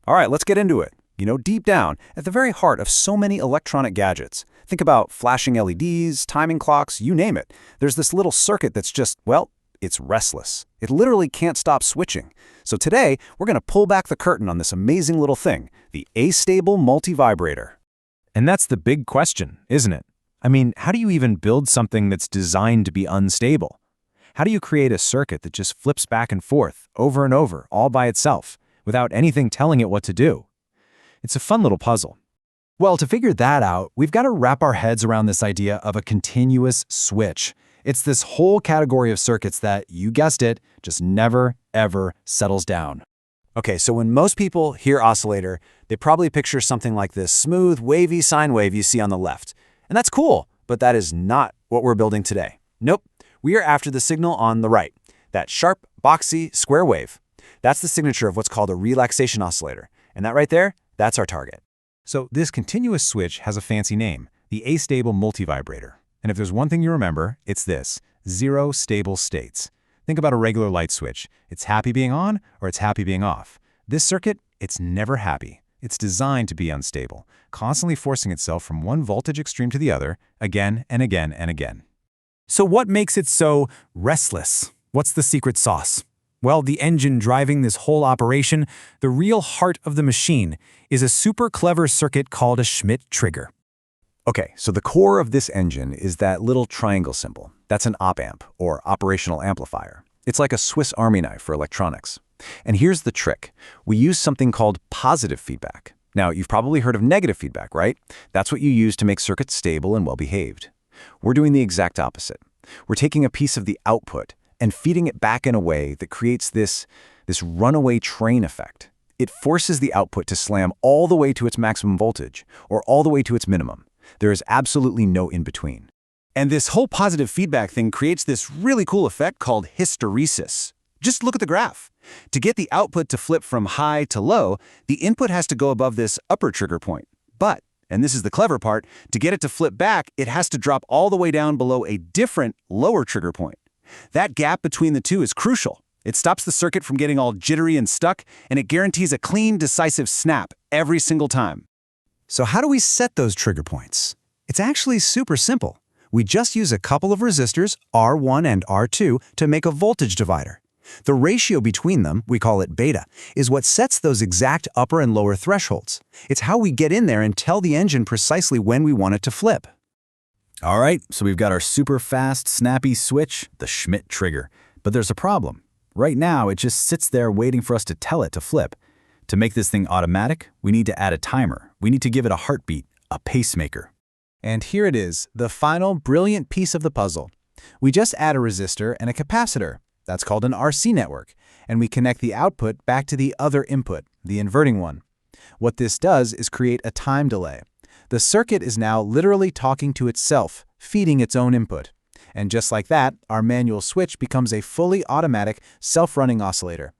All right, let's get into it. Deep down, at the very heart of so many electronic gadgets, think about flashing LEDs, timing clocks, you name it. There's this little circuit that's just, well, it's restless. It literally can't stop switching. So today, we're going to pull back the curtain on this amazing little thing, the Astable Multivibrator. And that's the big question, isn't it? I mean, how do you even build something that's designed to be unstable? How do you create a circuit that just flips back and forth, over and over, all by itself, without anything telling it what to do? It's a fun little puzzle. Well, to figure that out, we've got to wrap our heads around this idea of a continuous switch. It's this whole category of circuits that, you guessed it, just never, ever settles down. Okay, so when most people hear oscillator, they probably picture something like this smooth, wavy sine wave you see on the left. And that's cool, but that is not what we're building today. Nope, we are after the signal on the right, that sharp, boxy, square wave. That's the signature of what's called a relaxation oscillator. And that right there, that's our target. So this continuous switch has a fancy name, the Astable Multivibrator. And if there's one thing you remember, it's this: 0 stable states. Think about a regular light switch. It's happy being on or it's happy being off. This circuit, it's never happy. It's designed to be unstable, constantly forcing itself from one voltage extreme to the other, again and again and again. So what makes it so restless? What's the secret sauce? Well, the engine driving this whole operation, the real heart of the machine, is a super clever circuit called a Schmitt trigger. Okay, so the core of this engine is that little triangle symbol. That's an op-amp, or operational amplifier. It's like a Swiss Army knife for electronics. And here's the trick. We use something called positive feedback. Now, you've probably heard of negative feedback, right? That's what you use to make circuits stable and well-behaved. We're doing the exact opposite. We're taking a piece of the output and feeding it back in a way that creates this runaway train effect. It forces the output to slam all the way to its maximum voltage, or all the way to its minimum. There is absolutely no in-between. And this whole positive feedback thing creates this really cool effect called hysteresis. Just look at the graph. To get the output to flip from high to low, the input has to go above this upper trigger point. But, and this is the clever part, to get it to flip back, it has to drop all the way down below a different lower trigger point. That gap between the two is crucial. It stops the circuit from getting all jittery and stuck, and it guarantees a clean, decisive snap every single time. So how do we set those trigger points? It's actually super simple. We just use a couple of resistors, R1 and R2, to make a voltage divider. The ratio between them, we call it beta, is what sets those exact upper and lower thresholds. It's how we get in there and tell the engine precisely when we want it to flip. All right, so we've got our super fast, snappy switch, the Schmitt trigger. But there's a problem. Right now, it just sits there waiting for us to tell it to flip. To make this thing automatic, we need to add a timer. We need to give it a heartbeat, a pacemaker. And here it is, the final brilliant piece of the puzzle. We just add a resistor and a capacitor. That's called an RC network. And we connect the output back to the other input, the inverting one. What this does is create a time delay. The circuit is now literally talking to itself, feeding its own input. And just like that, our manual switch becomes a fully automatic, self-running oscillator.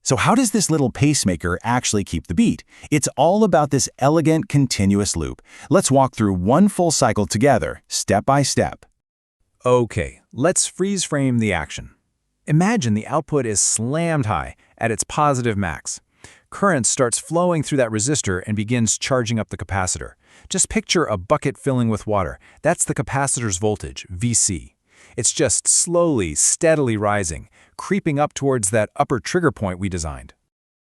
So how does this little pacemaker actually keep the beat? It's all about this elegant, continuous loop. Let's walk through one full cycle together, step by step. Okay, let's freeze frame the action. Imagine the output is slammed high at its positive max. Current starts flowing through that resistor and begins charging up the capacitor. Just picture a bucket filling with water. That's the capacitor's voltage, VC. It's just slowly, steadily rising, creeping up towards that upper trigger point we designed.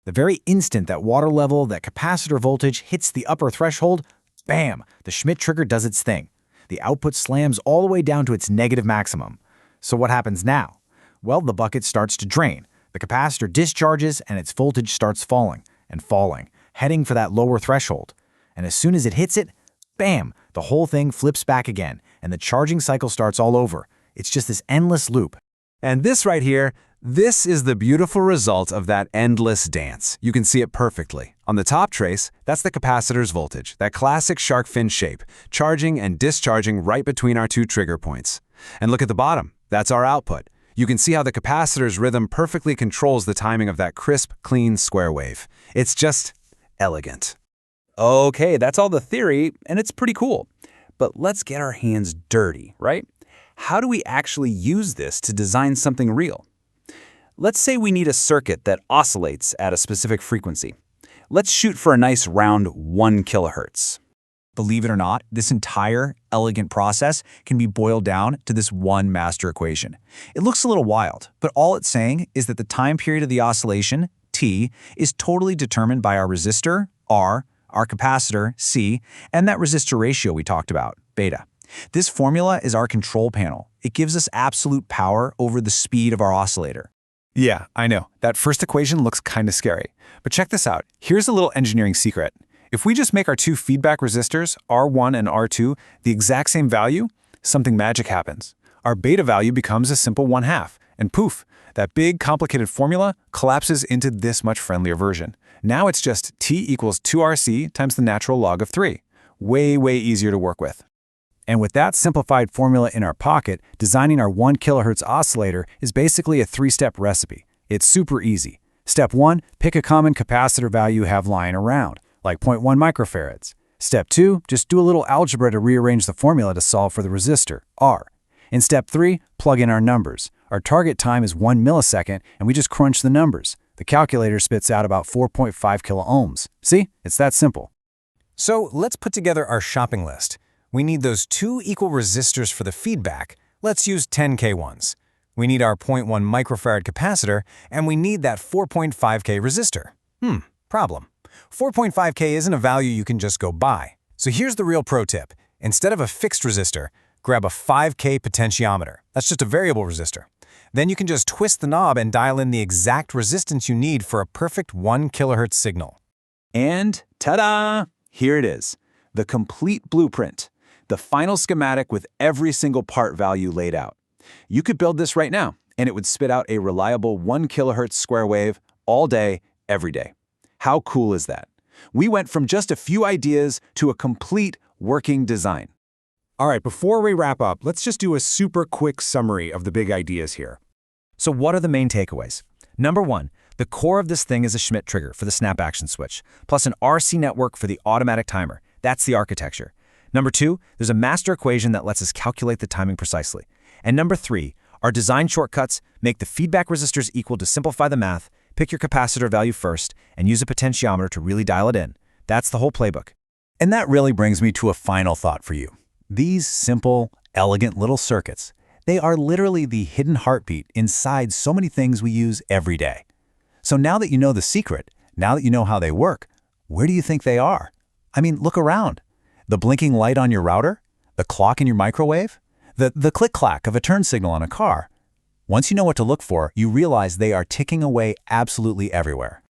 The very instant that water level, that capacitor voltage hits the upper threshold, bam, the Schmitt trigger does its thing. The output slams all the way down to its negative maximum. So what happens now? Well, the bucket starts to drain. The capacitor discharges and its voltage starts falling and falling, heading for that lower threshold. And as soon as it hits it, bam, the whole thing flips back again, and the charging cycle starts all over. It's just this endless loop. And this right here, this is the beautiful result of that endless dance. You can see it perfectly. On the top trace, that's the capacitor's voltage, that classic shark fin shape, charging and discharging right between our two trigger points. And look at the bottom, that's our output. You can see how the capacitor's rhythm perfectly controls the timing of that crisp, clean square wave. It's just elegant. Okay, that's all the theory, and it's pretty cool. But let's get our hands dirty, right? How do we actually use this to design something real? Let's say we need a circuit that oscillates at a specific frequency. Let's shoot for a nice round 1 kilohertz. Believe it or not, this entire elegant process can be boiled down to this one master equation. It looks a little wild, but all it's saying is that the time period of the oscillation, T, is totally determined by our resistor, R, our capacitor, C, and that resistor ratio we talked about, beta. This formula is our control panel. It gives us absolute power over the speed of our oscillator. Yeah, I know. That first equation looks kind of scary. But check this out. Here's a little engineering secret. If we just make our two feedback resistors, R1 and R2, the exact same value, something magic happens. Our beta value becomes a simple 1/2, and poof, that big complicated formula collapses into this much friendlier version. Now it's just T equals 2RC times the natural log of 3. Way, way easier to work with. And with that simplified formula in our pocket, designing our 1 kilohertz oscillator is basically a 3-step recipe. It's super easy. Step 1, pick a common capacitor value you have lying around, like 0.1 microfarads. Step 2, just do a little algebra to rearrange the formula to solve for the resistor, R. In step 3, plug in our numbers. Our target time is 1 millisecond, and we just crunch the numbers. The calculator spits out about 4.5 kiloohms. See? It's that simple. So let's put together our shopping list. We need those 2 equal resistors for the feedback. Let's use 10K ones. We need our 0.1 microfarad capacitor, and we need that 4.5K resistor. Problem. 4.5K isn't a value you can just go buy. So here's the real pro tip. Instead of a fixed resistor, grab a 5K potentiometer. That's just a variable resistor. Then you can just twist the knob and dial in the exact resistance you need for a perfect 1 kilohertz signal. And ta-da! Here it is. The complete blueprint. The final schematic with every single part value laid out. You could build this right now, and it would spit out a reliable 1 kilohertz square wave all day, every day. How cool is that? We went from just a few ideas to a complete working design. All right, before we wrap up, let's just do a super quick summary of the big ideas here. So what are the main takeaways? Number 1, the core of this thing is a Schmitt trigger for the snap action switch, plus an RC network for the automatic timer. That's the architecture. Number 2, there's a master equation that lets us calculate the timing precisely. And number 3, our design shortcuts make the feedback resistors equal to simplify the math, pick your capacitor value first, and use a potentiometer to really dial it in. That's the whole playbook. And that really brings me to a final thought for you. These simple, elegant little circuits, they are literally the hidden heartbeat inside so many things we use every day. So now that you know the secret, now that you know how they work, where do you think they are? I mean, look around. The blinking light on your router? The clock in your microwave? The click-clack of a turn signal on a car? Once you know what to look for, you realize they are ticking away absolutely everywhere.